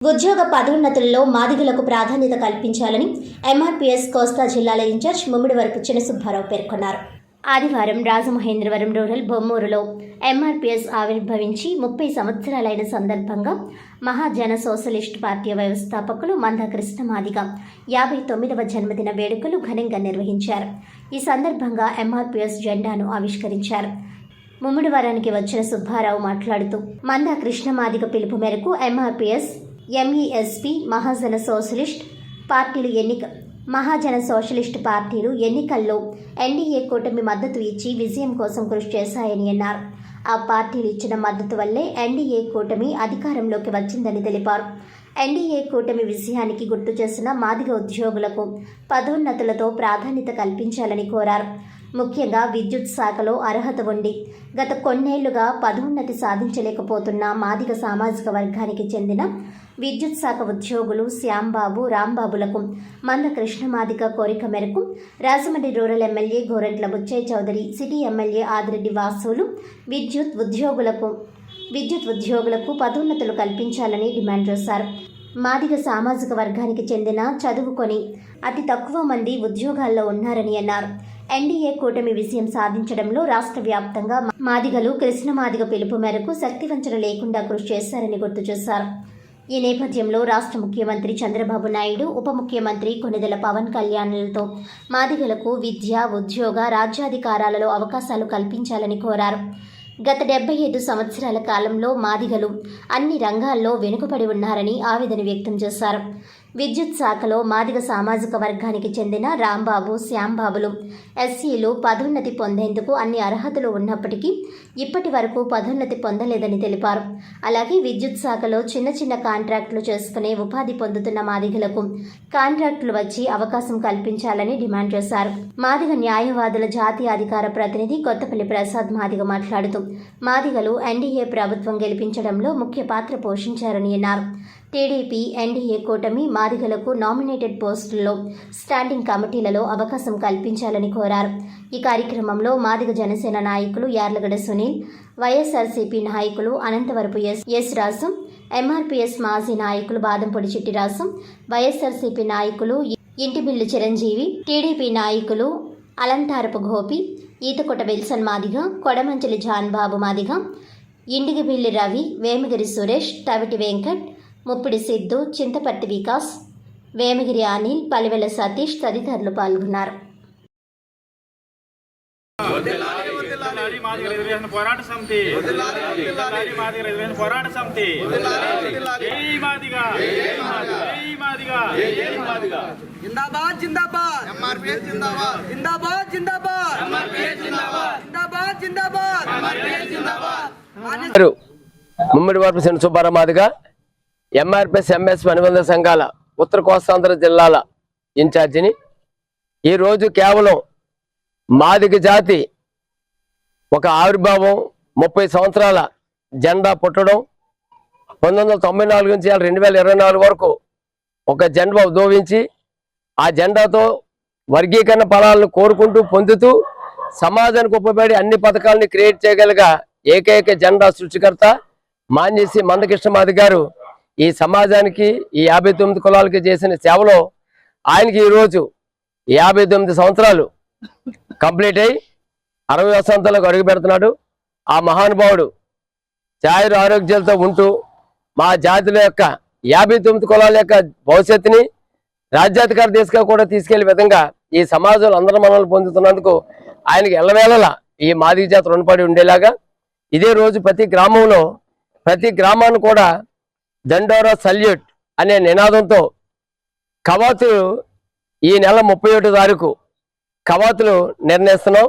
ఉద్యోగ పదోన్నతులలో మాదిగలకు ప్రాధాన్యత కల్పించాలని ఎంఆర్పీఎస్ కోస్తా జిల్లాల ఇన్ఛార్జ్ ముమ్మిడివరపు చినసుబ్బారావు పేర్కొన్నారు. ఆదివారం రాజమహేంద్రవరం రూరల్ బొమ్మూరులో ఎంఆర్పీఎస్ ఆవిర్భవించి 30 సంవత్సరాలైన సందర్భంగా మహాజన సోషలిస్ట్ పార్టీ వ్యవస్థాపకులు మంద కృష్ణ మాదిగ 59వ జన్మదిన వేడుకలు ఘనంగా నిర్వహించారు. ఈ సందర్భంగా ఎంఆర్పీఎస్ జెండాను ఆవిష్కరించారు. ముమ్మిడివరానికి వచ్చిన సుబ్బారావు మాట్లాడుతూ మంద కృష్ణ మాదిగ పిలుపు మేరకు ఎంఆర్పీఎస్ ఎంఈఎస్పీ మహాజన సోషలిస్ట్ పార్టీలు ఎన్నికల్లో ఎన్డీఏ కూటమి మద్దతు ఇచ్చి విజయం కోసం కృషి చేశాయని అన్నారు. ఆ పార్టీలు ఇచ్చిన మద్దతు వల్లే ఎన్డీఏ కూటమి అధికారంలోకి వచ్చిందని తెలిపారు. ఎన్డీఏ కూటమి విజయానికి గుర్తు చేసిన మాదిగ ఉద్యోగులకు పదోన్నతులతో ప్రాధాన్యత కల్పించాలని కోరారు. ముఖ్యంగా విద్యుత్ శాఖలో అర్హత ఉండి గత కొన్నేళ్లుగా పదోన్నతి సాధించలేకపోతున్న మాదిగ సామాజిక వర్గానికి చెందిన విద్యుత్ శాఖ ఉద్యోగులు శ్యాంబాబు, రాంబాబులకు మంద కృష్ణ మాదిగ కోరిక మేరకు Rajahmundry rural MLA Gorantla Butchaiah Chowdary, city MLA Adireddy వాసులు విద్యుత్ ఉద్యోగులకు పదోన్నతులు కల్పించాలని డిమాండ్ చేశారు. మాదిగ సామాజిక వర్గానికి చెందిన చదువుకొని అతి తక్కువ మంది ఉద్యోగాల్లో ఉన్నారని అన్నారు. ఎన్డీఏ కూటమి విజయం సాధించడంలో రాష్ట్ర వ్యాప్తంగా మాదిగలు కృష్ణ మాదిగ పిలుపు మేరకు శక్తివంచన లేకుండా కృషి చేశారని గుర్తు చేశారు. ఈ నేపథ్యంలో రాష్ట్ర ముఖ్యమంత్రి చంద్రబాబు నాయుడు, ఉప ముఖ్యమంత్రి కొణిదెల పవన్ కళ్యాణ్లతో మాదిగలకు విద్య, ఉద్యోగ, రాజ్యాధికారాలలో అవకాశాలు కల్పించాలని కోరారు. గత 75 సంవత్సరాల కాలంలో మాదిగలు అన్ని రంగాల్లో వెనుకబడి ఉన్నారని ఆవేదన వ్యక్తం చేశారు. విద్యుత్ శాఖలో మాదిగ సామాజిక వర్గానికి చెందిన రాంబాబు, శ్యాంబాబులు ఎస్సీలు పదోన్నతి పొందేందుకు అన్ని అర్హతలు ఉన్నప్పటికీ ఇప్పటి వరకు పదోన్నతి పొందలేదని తెలిపారు. అలాగే విద్యుత్ శాఖలో చిన్న కాంట్రాక్టులు చేసుకునే ఉపాధి పొందుతున్న మాదిగలకు కాంట్రాక్టులు వచ్చి అవకాశం కల్పించాలని డిమాండ్ చేశారు. మాదిగ న్యాయవాదుల జాతీయ అధికార ప్రతినిధి కొత్తపల్లి ప్రసాద్ మాదిగ మాట్లాడుతూ మాదిగలు ఎన్డీఏ ప్రభుత్వం గెలిపించడంలో ముఖ్య పాత్ర పోషించారని అన్నారు. టీడీపీ, ఎన్డీఏ కూటమి మాదిగలకు నామినేటెడ్ పోస్టుల్లో స్టాండింగ్ కమిటీలలో అవకాశం కల్పించాలని కోరారు. ఈ కార్యక్రమంలో మాదిగ జనసేన నాయకులు యార్లగడ్డ సునీల్, వైఎస్ఆర్సీపీ నాయకులు అనంతవరపు ఎస్ రాసం, ఎంఆర్పీఎస్ మాజీ నాయకులు బాదంపొడి చిట్టిరాసం, వైఎస్ఆర్సీపీ నాయకులు ఇంటిబిల్లు చిరంజీవి, టీడీపీ నాయకులు అలంతారపు గోపి, ఈతకొట విల్సన్ మాదిగ, కొడమంచిలి జాన్బాబు మాదిగ, ఇండిగిబిల్లి రవి, వేమగిరి సురేష్, తవిటి వెంకట్, ముప్పిడి సిద్ధు, చింతపర్తి వికాస్, వేమగిరి అనిల్, పలివెల సతీష్ తదితరులు పాల్గొన్నారు. ముమ్మిడివరపు చినసుబ్బారావు మాదిగ ఎంఆర్పీఎస్ ఎంఎస్పీ అనుబంధ సంఘాల ఉత్తర కోస్తాంధ్ర జిల్లాల ఇన్ఛార్జిని. ఈరోజు కేవలం మాదిగ జాతి ఒక ఆవిర్భావం, 30 సంవత్సరాల జెండా పుట్టడం, 1994 నుంచి 2024 వరకు ఒక జెండా ఉద్భవించి ఆ జెండాతో వర్గీకరణ ఫలాలను కోరుకుంటూ పొందుతూ సమాజానికి ఉపయోగపడి అన్ని పథకాలని క్రియేట్ చేయగలిగ ఏకైక జెండా సృష్టికర్త మాన్యశ్రీ మంద కృష్ణ మాదిగ గారు ఈ సమాజానికి, ఈ 59 కులాలకి చేసిన సేవలో ఆయనకి ఈరోజు 59 సంవత్సరాలు కంప్లీట్ అయ్యి 60 వసంతాలకు అడుగు పెడుతున్నాడు. ఆ మహానుభావుడు ఛాయరు ఆరోగ్యాలతో ఉంటూ మా జాతుల యొక్క 59 కులాల యొక్క భవిష్యత్తుని రాజ్యాధికార దిశగా కూడా తీసుకెళ్లే విధంగా ఈ సమాజంలో అందరూ మనల్ని పొందుతున్నందుకు ఆయనకి ఎల్లవేళలా ఈ మాదిగ జాతి రుణపడి ఉండేలాగా ఇదే రోజు ప్రతి గ్రామంలో, ప్రతి గ్రామాన్ని కూడా దండోరా సల్యూట్ అనే నినాదంతో కవాతులు ఈ నెల 31 తారీఖు కవాతులు నిర్ణయిస్తున్నాం.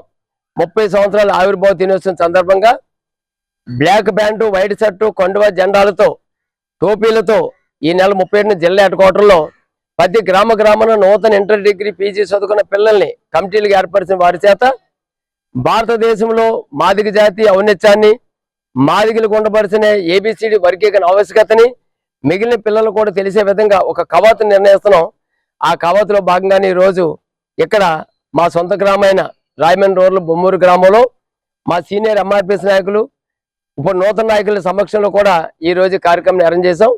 30 సంవత్సరాల ఆవిర్భావ దినోత్సవం సందర్భంగా బ్లాక్ ప్యాంటు, వైట్ షర్టు, కొండవ జెండాలతో, టోపీలతో ఈ నెల 31 జిల్లా హెడ్ క్వార్టర్లో ప్రతి గ్రామాన నూతన ఇంటర్ డిగ్రీ, పీజీ చదువుకున్న పిల్లల్ని కమిటీలుగా ఏర్పరిచిన వారి చేత భారతదేశంలో మాదిగ జాతి ఔన్నత్యాన్ని, మాదిగలు ఉండపరిచిన ఏబిసిడి వర్గీకరణ ఆవశ్యకతని మిగిలిన పిల్లలు కూడా తెలిసే విధంగా ఒక కవాతు నిర్ణయిస్తున్నాం. ఆ కవాతులో భాగంగానే ఈరోజు ఇక్కడ మా సొంత గ్రామైన రాయమండ్రి రూరల్ బొమ్మూరు గ్రామంలో మా సీనియర్ ఎంఆర్పీఎస్ నాయకులు, ఇప్పుడు నూతన నాయకుల సమక్షంలో కూడా ఈ రోజు కార్యక్రమం అరేంజ్ చేశాం.